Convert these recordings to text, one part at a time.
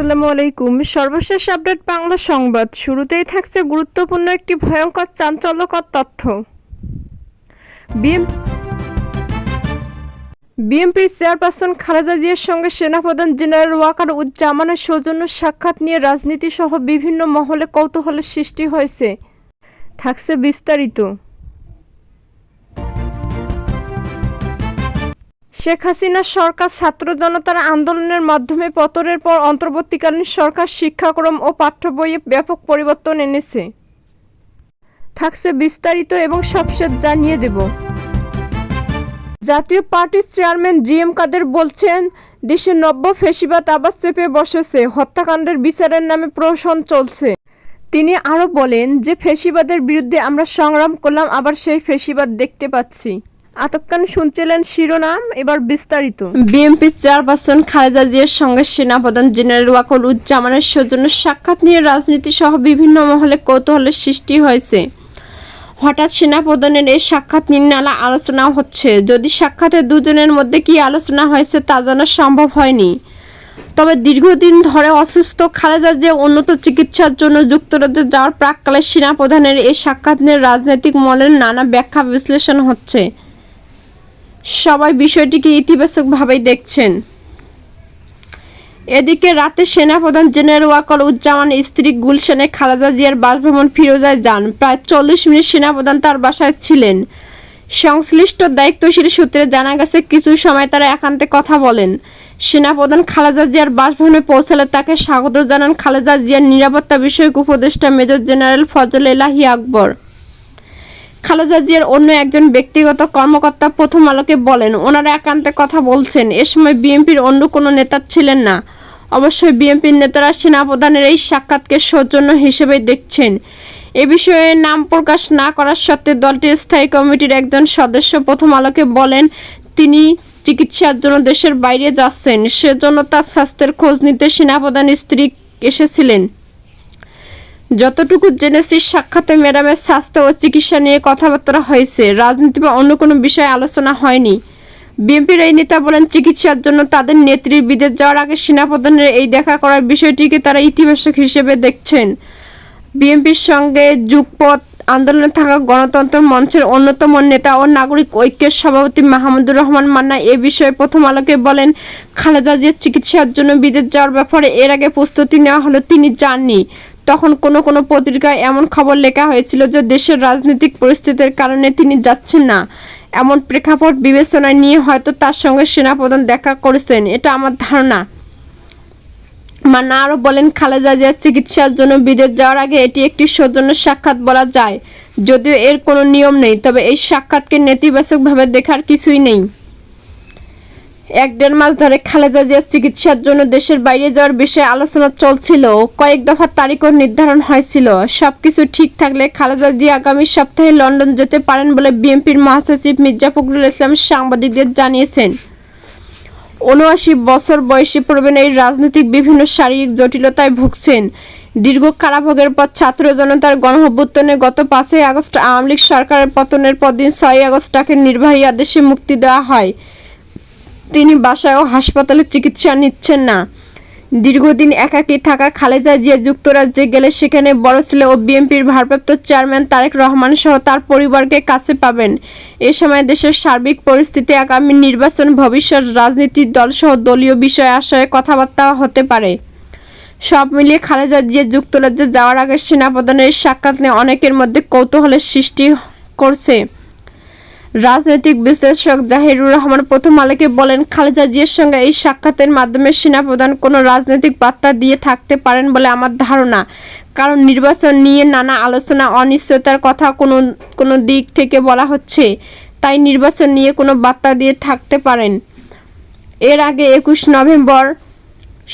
আসসালামু আলাইকুম। সর্বশেষ আপডেট বাংলা সংবাদ। শুরুতেই থাকছে গুরুত্বপূর্ণ একটি ভয়ঙ্কর চাঞ্চল্যকর তথ্য। বিএনপির চেয়ারপারসন খালেদা জিয়ার সঙ্গে সেনাপ্রধান জেনারেল ওয়াকারুজ্জামানের সৌজন্য সাক্ষাৎ নিয়ে রাজনীতিসহ বিভিন্ন মহলে কৌতূহলের সৃষ্টি হয়েছে। থাকছে বিস্তারিত। শেখ হাসিনার সরকার ছাত্র জনতার আন্দোলনের মাধ্যমে পতনের পর অন্তর্বর্তীকালীন সরকার শিক্ষাক্রম ও পাঠ্য বইয়ে ব্যাপক পরিবর্তন এনেছে। থাকছে বিস্তারিত এবং সবশেষ জানিয়ে দেব। জাতীয় পার্টির চেয়ারম্যান জিএম কাদের বলছেন, দেশে নব্য ফ্যাসিবাদ আবার চেপে বসেছে, হত্যাকাণ্ডের বিচারের নামে প্রহসন চলছে। তিনি আরও বলেন যে ফ্যাসিবাদের বিরুদ্ধে আমরা সংগ্রাম করলাম, আবার সেই ফ্যাসিবাদ দেখতে পাচ্ছি। এতক্ষণ শুনছিলেন শিরোনাম, এবার বিস্তারিত। বিএনপির চেয়ারপারসন খালেদা জিয়ার সঙ্গে সেনাপ্রধান জেনারেল ওয়াকারুজ্জামানের সৌজন্য সাক্ষাৎ নিয়ে রাজনীতি সহ বিভিন্ন মহলে কৌতূহলের সৃষ্টি হয়েছে। হঠাৎ সেনাপ্রধানের এই সাক্ষাৎ নিয়ে নানা আলোচনা হচ্ছে। যদি সাক্ষাতে দুজনের মধ্যে কি আলোচনা হয়েছে তা জানা সম্ভব হয়নি। তবে দীর্ঘদিন ধরে অসুস্থ খালেদা জিয়া উন্নত চিকিৎসার জন্য যুক্তরাজ্যে যাওয়ার প্রাক্কালে সেনাপ্রধানের এই সাক্ষাৎ নিয়ে রাজনৈতিক মহলের নানা ব্যাখ্যা বিশ্লেষণ হচ্ছে। সবাই বিষয়টিকে ইতিবাচকভাবেই দেখছেন। এদিকে রাতে সেনাপ্রধান জেনারেল ওয়াকারুজ্জামানের স্ত্রী গুলশানে খালেদা জিয়ার বাসভবন ফিরোজায় যান। প্রায় 40 মিনিট সেনাপ্রধান তার বাসায় ছিলেন। সংশ্লিষ্ট দায়িত্বশীল সূত্রে জানা গেছে, কিছু সময় তারা একান্তে কথা বলেন। সেনাপ্রধান খালেদা জিয়ার বাসভবনে পৌঁছালে তাকে স্বাগত জানান খালেদা জিয়ার নিরাপত্তা বিষয়ক উপদেষ্টা মেজর জেনারেল ফজল এলাহি আকবর। খালেদা জিয়ার অন্য একজন ব্যক্তিগত কর্মকর্তা প্রথম আলোকে বলেন, ওনারা একান্তে কথা বলছেন। এ সময় বিএনপির অন্য কোনো নেতা ছিলেন না। অবশ্যই বিএনপির নেতারা সেনাপ্রধানের এই সাক্ষাৎকে সৌজন্য হিসেবে দেখছেন। এ বিষয়ে নাম প্রকাশ না করার সত্ত্বে দলটির স্থায়ী কমিটির একজন সদস্য প্রথম আলোকে বলেন, তিনি চিকিৎসার জন্য দেশের বাইরে যাচ্ছেন, সেজন্য তার স্বাস্থ্যের খোঁজ নিতে সেনাপ্রধানের স্ত্রী এসেছিলেন। যতটুকু জেনেছি, সাক্ষাতে ম্যাডামের স্বাস্থ্য ও চিকিৎসা নিয়ে কথাবার্তা হয়েছে। রাজনীতি বা অন্য কোনো বিষয়ে আলোচনা হয়নি। বিএনপির এই নেতা বলেন, চিকিৎসার জন্য তাদের নেত্রীর বিদেশ যাওয়ার আগে সেনাপ্রধানের এই দেখা করার বিষয়টিকে তারা ইতিবাচক হিসেবে দেখছেন। বিএনপির সঙ্গে যুগপৎ আন্দোলনে থাকা গণতন্ত্র মঞ্চের অন্যতম নেতা ও নাগরিক ঐক্যের সভাপতি মাহমুদুর রহমান মান্না এ বিষয়ে প্রথম আলোকে বলেন, খালেদা জিয়ার চিকিৎসার জন্য বিদেশ যাওয়ার ব্যাপারে এর আগে প্রস্তুতি নেওয়া হলেও তিনি যাননি। তখন কোনো পত্রিকায় এমন খবর লেখা হয়েছিল যে দেশের রাজনৈতিক পরিস্থিতির কারণে তিনি যাচ্ছেন না। এমন প্রেক্ষাপট বিবেচনায় নিয়ে হয়তো তার সঙ্গে সেনাপ্রধান দেখা করেছেন, এটা আমার ধারণা। মান্না আরও বলেন, খালেদা জিয়ার চিকিৎসার জন্য বিদেশ যাওয়ার আগে এটি একটি সৌজন্য সাক্ষাৎ বলা যায়। যদিও এর কোনো নিয়ম নেই, তবে এই সাক্ষাৎকে নেতিবাচকভাবে দেখার কিছুই নেই। 1-1.5 মাস ধরে খালেদা জিয়ার চিকিৎসার জন্য দেশের বাইরে যাওয়ার বিষয়ে আলোচনা চলছিল। কয়েক দফা তারিখও নির্ধারণ হয়েছিল। সবকিছু ঠিক থাকলে খালেদা জিয়া আগামী সপ্তাহে লন্ডন যেতে পারেন বলে বিএনপির মহাসচিব মির্জা ফখরুল ইসলাম সাংবাদিকদের জানিয়েছেন। ৭৯ বছর বয়সী প্রবীণ এই রাজনৈতিক বিভিন্ন শারীরিক জটিলতায় ভুগছেন। দীর্ঘ কারাভোগের পর ছাত্র জনতার গণঅভ্যুত্থানে গত 5 আগস্ট আওয়ামী লীগ সরকারের পতনের পরদিন 6 আগস্ট তাকে নির্বাহী আদেশে মুক্তি দেওয়া হয়। তিনি বাসায় ও হাসপাতালে চিকিৎসা নিচ্ছেন না। দীর্ঘদিন একাকী থাকা খালেদা জিয়া যুক্তরাজ্যে গেলে সেখানে বড় ছেলে ও বিএনপির ভারপ্রাপ্ত চেয়ারম্যান তারেক রহমান সহ তার পরিবারকে কাছে পাবেন। এ সময় দেশের সার্বিক পরিস্থিতি, আগামী নির্বাচন, ভবিষ্যৎ রাজনীতির দলসহ দলীয় বিষয় আশয়ে কথাবার্তা হতে পারে। সব মিলিয়ে খালেদা জিয়া যুক্তরাজ্যে যাওয়ার আগে সেনাপ্রধানের সাক্ষাৎ নিয়ে অনেকের মধ্যে কৌতূহলের সৃষ্টি করছে। রাজনৈতিক বিশ্লেষক জাহিরুর রহমান প্রথম আলোকে বলেন, খালেদা জিয়ার সঙ্গে এই সাক্ষাতের মাধ্যমে সেনাপ্রধান কোনো রাজনৈতিক বার্তা দিয়ে থাকতে পারেন বলে আমার ধারণা। কারণ নির্বাচন নিয়ে নানা আলোচনা, অনিশ্চয়তার কথা কোনো দিক থেকে বলা হচ্ছে, তাই নির্বাচন নিয়ে কোনো বার্তা দিয়ে থাকতে পারেন। এর আগে 21 নভেম্বর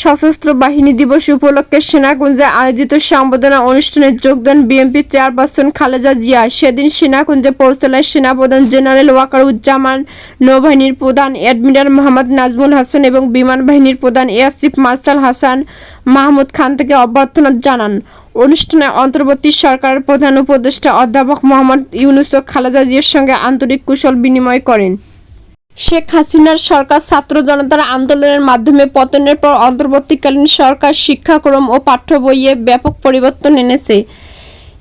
সশস্ত্র বাহিনী দিবস উপলক্ষে সেনাকুঞ্জে আয়োজিত সংবর্ধনা অনুষ্ঠানে যোগ দেন বিএনপি চেয়ারপারসন খালেদা জিয়া। সেদিন সেনাকুঞ্জে পৌঁছালেন সেনাপ্রধান জেনারেল ওয়াকারুজ্জামান, নৌবাহিনীর প্রধান অ্যাডমিরাল মোহাম্মদ নাজমুল হাসান এবং বিমান বাহিনীর প্রধান air chief marshal Hasan Mahmud Khan থেকে অভ্যর্থনা জানান। অনুষ্ঠানে অন্তর্বর্তী সরকারের প্রধান উপদেষ্টা অধ্যাপক মোহাম্মদ ইউনূসও খালেদা জিয়ার সঙ্গে আন্তরিক কুশল বিনিময় করেন। শেখ হাসিনার সরকার ছাত্র জনতার আন্দোলনের মাধ্যমে পতনের পর অন্তর্বর্তীকালীন সরকার শিক্ষাক্রম ও পাঠ্য বইয়ে ব্যাপক পরিবর্তন এনেছে।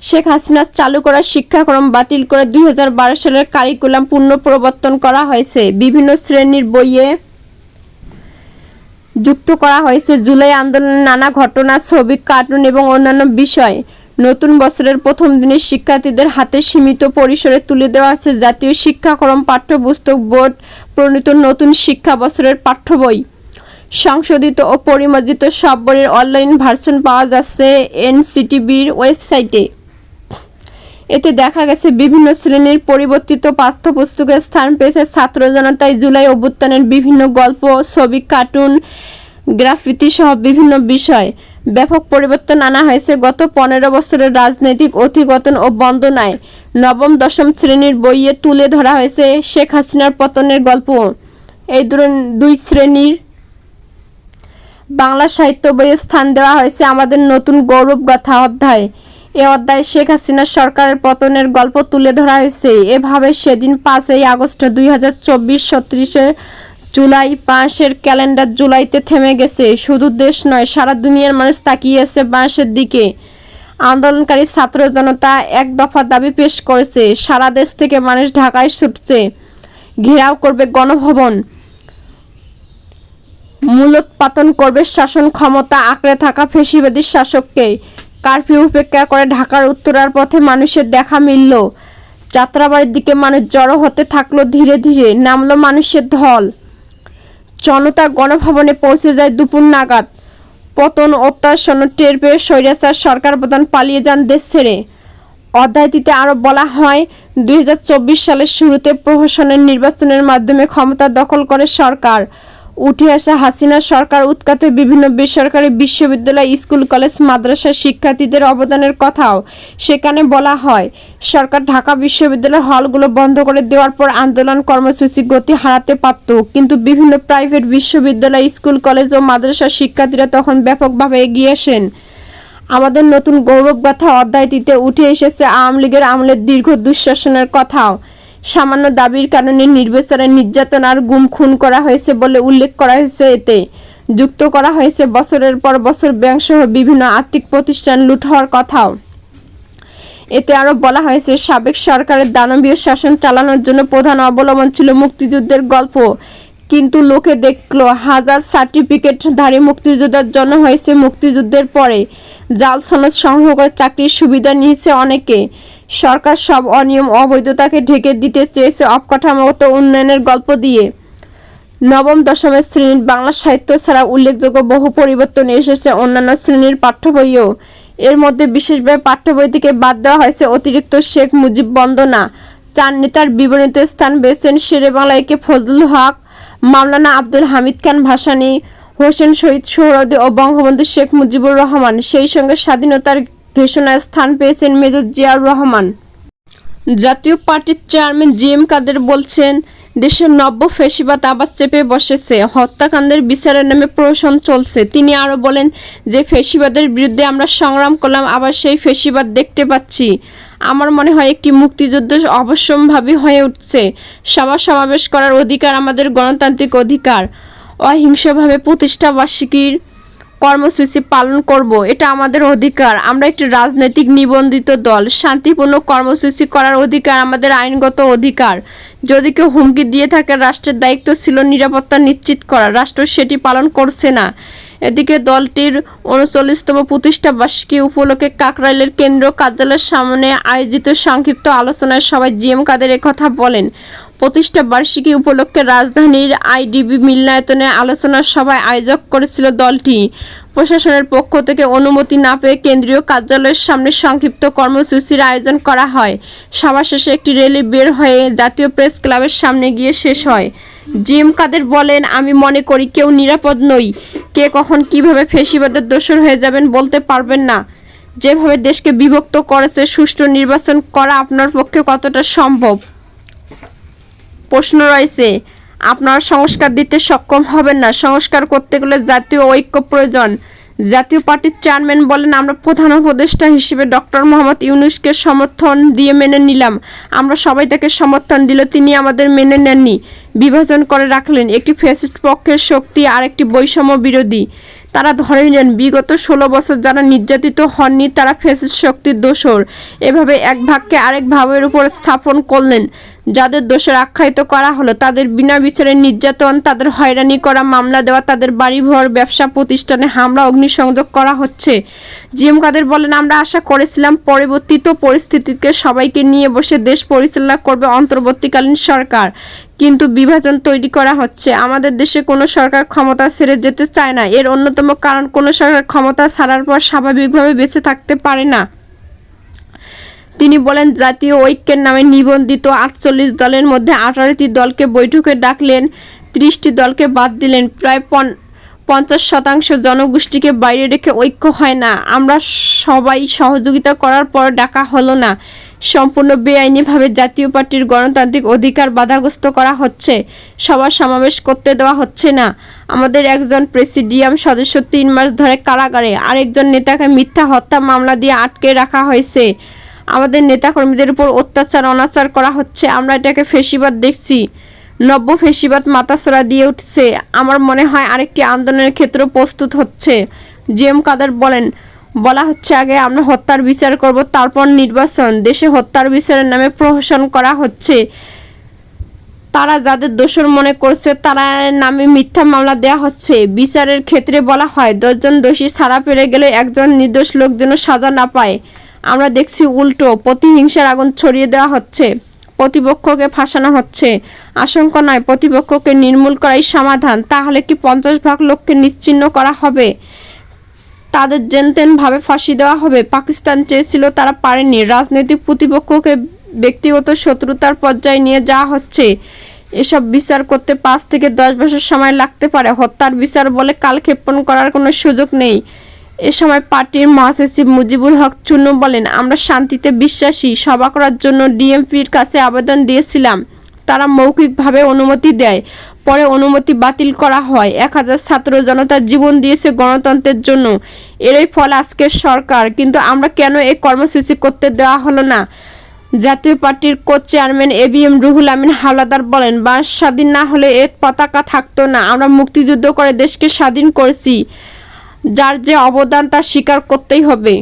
শেখ হাসিনা চালু করা শিক্ষাক্রম বাতিল করে 2012 সালের কারিকুলাম পুনঃপ্রবর্তন করা হয়েছে। বিভিন্ন শ্রেণীর বইয়ে যুক্ত করা হয়েছে জুলাই আন্দোলনের নানা ঘটনা, ছবি, কার্টুন এবং অন্যান্য বিষয়। নতুন বছরের প্রথম দিনে শিক্ষার্থীদের হাতে সীমিত পরিসরে তুলে দেওয়া আছে জাতীয় শিক্ষাক্রম, পাঠ্যপুস্তক বোর্ড প্রণীত নতুন শিক্ষা বছরের পাঠ্য বই। সংশোধিত ও পরিমার্জিত সব বইয়ের অনলাইন ভার্সন পাওয়া যাচ্ছে এনসিটিবির ওয়েবসাইটে। এতে দেখা গেছে বিভিন্ন শ্রেণীর পরিবর্তিত পাঠ্যপুস্তকের স্থান পেয়েছে ছাত্র জনতায় জুলাই অভ্যুত্থানের বিভিন্ন গল্প, ছবি, কার্টুন, গ্রাফিতি সহ বিভিন্ন বিষয়। ব্যাপক পরিবর্তন আনা হয়েছে গত 15 বছরের রাজনৈতিক অধিগতন ও বন্দনায়। নবম দশম শ্রেণীর বইয়ে তুলে ধরা হয়েছে শেখ হাসিনার পতনের গল্প। এই দুই শ্রেণীর বাংলা সাহিত্য বইয়ে স্থান দেওয়া হয়েছে আমাদের নতুন গৌরবগাথা অধ্যায়। এ অধ্যায়ে শেখ হাসিনা সরকারের পতনের গল্প তুলে ধরা হয়েছে। এভাবে সেদিন 5 আগস্ট 2024 36 জুলাই বাঁশের ক্যালেন্ডার জুলাইতে থেমে গেছে। শুধু দেশ নয়, সারা দুনিয়ার মানুষ তাকিয়ে আছে বাঁশের দিকে। আন্দোলনকারী ছাত্র জনতা এক দফা দাবি পেশ করেছে। সারা দেশ থেকে মানুষ ঢাকায় ছুটছে, ঘেরাও করবে গণভবন, মূলোৎপাটন করবে শাসন ক্ষমতা আঁকড়ে থাকা ফ্যাসিবাদী শাসককে। কারফিউ উপেক্ষা করে ঢাকার উত্তরার পথে মানুষের দেখা মিলল। যাত্রাবাড়ির দিকে মানুষ জড়ো হতে থাকলো, ধীরে ধীরে নামলো মানুষের ঢল। জনতা গণভবনে পৌঁছে যায় দুপুর নাগাদ। পতন অত্যাসন্ন টের পেয়ে স্বৈরাচার সরকার প্রধান পালিয়ে যান দেশ ছেড়ে। অধ্যায়টিতে আরও বলা হয়, 2024 সালের শুরুতে প্রহসনের নির্বাচনের মাধ্যমে ক্ষমতা দখল করে সরকার। উঠে আসা হাসিনা সরকার উৎখাতে বিভিন্ন বেসরকারি বিশ্ববিদ্যালয়, স্কুল, কলেজ, মাদ্রাসার শিক্ষার্থীদের অবদানের কথাও সেখানে বলা হয়। সরকার ঢাকা বিশ্ববিদ্যালয়ের হলগুলো বন্ধ করে দেওয়ার পর আন্দোলন কর্মসূচি গতি হারাতে পারত, কিন্তু বিভিন্ন প্রাইভেট বিশ্ববিদ্যালয়, স্কুল, কলেজ ও মাদ্রাসার শিক্ষার্থীরা তখন ব্যাপকভাবে এগিয়ে আসেন। আমাদের নতুন গৌরবগাথা অধ্যায়টিতে উঠে এসেছে আওয়ামী লীগের আমলের দীর্ঘ দুঃশাসনের কথাও। সামান্য দাবির কারণে নির্বিচারে নির্যাতন আর গুম খুন করা হয়েছে বলে উল্লেখ করা হয়েছে। এতে যুক্ত করা হয়েছে বছরের পর বছর ব্যাংকসহ বিভিন্ন আর্থিক প্রতিষ্ঠান লুট হওয়ার কথাও। এতে আরও বলা হয়েছে, সাবেক সরকারের দানবীয় শাসন চালানোর জন্য প্রধান অবলম্বন ছিল মুক্তিযুদ্ধের গল্প, কিন্তু লোকে দেখল হাজার সার্টিফিকেটধারী মুক্তিযোদ্ধার জন্ম হয়েছে মুক্তিযুদ্ধের পরে। জাল সনদ সংগ্রহ করে চাকরির সুবিধা নিয়েছে অনেকে। সরকার সব অনিয়ম অবৈধতাকে ঢেকে দিতে চেয়েছে অবকাঠামোগত উন্নয়নের গল্প দিয়ে। নবম দশমের শ্রেণীর বাংলা সাহিত্য ছাড়া উল্লেখযোগ্য বহু পরিবর্তন এসেছে অন্যান্য শ্রেণীর পাঠ্য বইয়েও। এর মধ্যে বিশেষভাবে পাঠ্য বই থেকে বাদ দেওয়া হয়েছে অতিরিক্ত শেখ মুজিব বন্দনা। 4 নেতার বিবরণীতে স্থান পেয়েছেন শেরে বাংলা একে ফজলুল হক, মাওলানা আব্দুল হামিদ খান ভাসানী, হোসেন শহীদ সোহরাওয়ার্দী ও বঙ্গবন্ধু শেখ মুজিবুর রহমান। সেই সঙ্গে স্বাধীনতার ঘোষণায় স্থান পেয়েছেন মেজর জিয়াউর রহমান। জাতীয় পার্টির চেয়ারম্যান জি.এম. কাদের বলছেন, দেশের নব্য ফ্যাসিবাদ আবার চেপে বসেছে, হত্যাকাণ্ডের বিচারের নামে প্রহসন চলছে। তিনি আরও বলেন, যে ফ্যাসিবাদের বিরুদ্ধে আমরা সংগ্রাম করলাম, আবার সেই ফ্যাসিবাদ দেখতে পাচ্ছি। আমার মনে হয় একটি মুক্তিযুদ্ধ অবশ্যম্ভাবী হয়ে উঠছে। সভা সমাবেশ করার অধিকার আমাদের গণতান্ত্রিক অধিকার। অহিংসভাবে প্রতিষ্ঠাবার্ষিকীর কর্মসূচি পালন করব, এটা আমাদের অধিকার। আমরা একটি রাজনৈতিক নিবন্ধিত দল। শান্তিপূর্ণ কর্মসূচি করার অধিকার আমাদের আইনগত অধিকার। যদি কেউ হুমকি দিয়ে থাকে, রাষ্ট্রের দায়িত্ব ছিল নিরাপত্তা নিশ্চিত করা, রাষ্ট্র সেটি পালন করছে না। এদিকে দলটির 39তম প্রতিষ্ঠাবার্ষিকী উপলক্ষে কাকরাইলের কেন্দ্রীয় কার্যালয়ের সামনে আয়োজিত সংক্ষিপ্ত আলোচনায় সভায় জি.এম. কাদের একথা বলেন। প্রতিষ্ঠাবার্ষিকী উপলক্ষে রাজধানীর আইডিবি মিলনায়তনে আলোচনা সভায় আয়োজক করেছিল দলটি। প্রশাসনের পক্ষ থেকে অনুমতি না পেয়ে কেন্দ্রীয় কার্যালয়ের সামনে সংক্ষিপ্ত কর্মসূচির আয়োজন করা হয়। সভা শেষে একটি র্যালি বের হয়ে জাতীয় প্রেস ক্লাবের সামনে গিয়ে শেষ হয়। জি.এম. কাদের বলেন, আমি মনে করি কেউ নিরাপদ নই। কে কখন কিভাবে ফ্যাসিবাদের দোসর হয়ে যাবেন বলতে পারবেন না। যেভাবে দেশকে বিভক্ত করেছে, সুষ্ঠু নির্বাচন করা আপনার পক্ষে কতটা সম্ভব? প্রশ্ন রয়েছে। আপনারা সংস্কার দিতে সক্ষম হবেন না। সংস্কার করতে গেলে জাতীয় ঐক্য প্রয়োজন। জাতীয় পার্টির চেয়ারম্যান বলেন, আমরা প্রধান উপদেষ্টা হিসেবে ডক্টর মোহাম্মদ ইউনূসকে সমর্থন দিয়ে মেনে নিলাম। আমরা সবাই তাকে সমর্থন দিল, তিনি আমাদের মেনে নেননি, বিভাজন করে রাখলেন। একটি ফ্যাসিস্ট পক্ষের শক্তি আর একটি বৈষম্য বিরোধী। তারা ধরে নিলেন বিগত 16 বছর যারা নির্যাতিত হননি তারা ফ্যাসিস্ট শক্তির দোসর। এভাবে এক ভাগকে আরেক ভাবের উপর স্থাপন করলেন। যাদের দোষের আখ্যায়িত করা হলো তাদের বিনা বিচারে নির্যাতন, তাদের হয়রানি করা, মামলা দেওয়া, তাদের বাড়িঘর, ব্যবসা প্রতিষ্ঠানে হামলা, অগ্নিসংযোগ করা হচ্ছে। জিএম কাদের বলেন, আমরা আশা করেছিলাম পরিবর্তিত পরিস্থিতিকে সবাইকে নিয়ে বসে দেশ পরিচালনা করবে অন্তর্বর্তীকালীন সরকার, কিন্তু বিভাজন তৈরি করা হচ্ছে। আমাদের দেশে কোনো সরকার ক্ষমতা ছেড়ে যেতে চায় না। এর অন্যতম কারণ, কোনো সরকার ক্ষমতা ছাড়ার পর স্বাভাবিকভাবে বেঁচে থাকতে পারে না। তিনি বলেন, জাতীয় ঐক্যের নামে নিবন্ধিত 48 দলের মধ্যে 18টি দলকে বৈঠকে ডাকলেন, 30টি দলকে বাদ দিলেন। প্রায় 50% জনগোষ্ঠীকে বাইরে রেখে ঐক্য হয় না। আমরা সবাই সহযোগিতা করার পর ডাকা হলো না। সম্পূর্ণ বেআইনিভাবে জাতীয় পার্টির গণতান্ত্রিক অধিকার বাধাগ্রস্ত করা হচ্ছে। সভা সমাবেশ করতে দেওয়া হচ্ছে না। আমাদের একজন প্রেসিডিয়াম সদস্য 3 মাস ধরে কারাগারে, আরেকজন নেতাকে মিথ্যা হত্যা মামলা দিয়ে আটকে রাখা হয়েছে। আমাদের নেতাকর্মীদের উপর অত্যাচার অনাচার করা হচ্ছে। আমরা এটাকে ফ্যাসিবাদ দেখছি। নব্য ফ্যাসিবাদ মাথাছড়া দিয়ে উঠছে। আমার মনে হয় আরেকটি আন্দোলনের ক্ষেত্র প্রস্তুত হচ্ছে। জিএম কাদের বলেন, বলা হচ্ছে আগে আমরা হত্যার বিচার করব, তারপর নির্বাচন। দেশে হত্যার বিচারের নামে প্রহসন করা হচ্ছে। তারা যাদের দোষর মনে করছে তারা নামে মিথ্যা মামলা দেওয়া হচ্ছে। বিচারের ক্ষেত্রে বলা হয় 10 জন দোষী ছাড়া পেরে গেলে একজন নির্দোষ লোক যেন সাজা না পায়। আমরা দেখছি উল্টো, প্রতিহিংসার আগুন ছড়িয়ে দেওয়া হচ্ছে, প্রতিপক্ষকে ফাঁসানো হচ্ছে। আশঙ্কা নয়, প্রতিপক্ষকে নির্মূল করাই সমাধান। তাহলে কি 50 ভাগ লোককে নিশ্চিহ্ন করা হবে? তাদের যেনতেনভাবে ফাঁসি দেওয়া হবে? পাকিস্তান চেয়েছিল, তারা পারেনি। রাজনৈতিক প্রতিপক্ষকে ব্যক্তিগত শত্রুতার পর্যায়ে নিয়ে যাওয়া হচ্ছে। এসব বিচার করতে 5 থেকে 10 বছর সময় লাগতে পারে। হত্যার বিচার বলে কালক্ষেপণ করার কোনো সুযোগ নেই। এ সময় পার্টির মহাসচিব মুজিবুল হক চুন্নু বলেন, আমরা শান্তিতে বিশ্বাসী। সভা করার জন্য ডিএমপির কাছে আবেদন দিয়েছিলাম, তারা মৌখিকভাবে অনুমতি দেয়, পরে অনুমতি বাতিল করা হয়। 1000 ছাত্র জনতার জীবন দিয়েছে গণতন্ত্রের জন্য। এরই ফল আজকের সরকার। কিন্তু আমরা কেন এই কর্মসূচি করতে দেওয়া হলো না? জাতীয় পার্টির co chairman ABM Ruhul Amin Howlader বলেন, বাংলাদেশ স্বাধীন না হলে এর পতাকা থাকতো না। আমরা মুক্তিযুদ্ধ করে দেশকে স্বাধীন করেছি। যার যে অবদান তা স্বীকার করতেই হবে।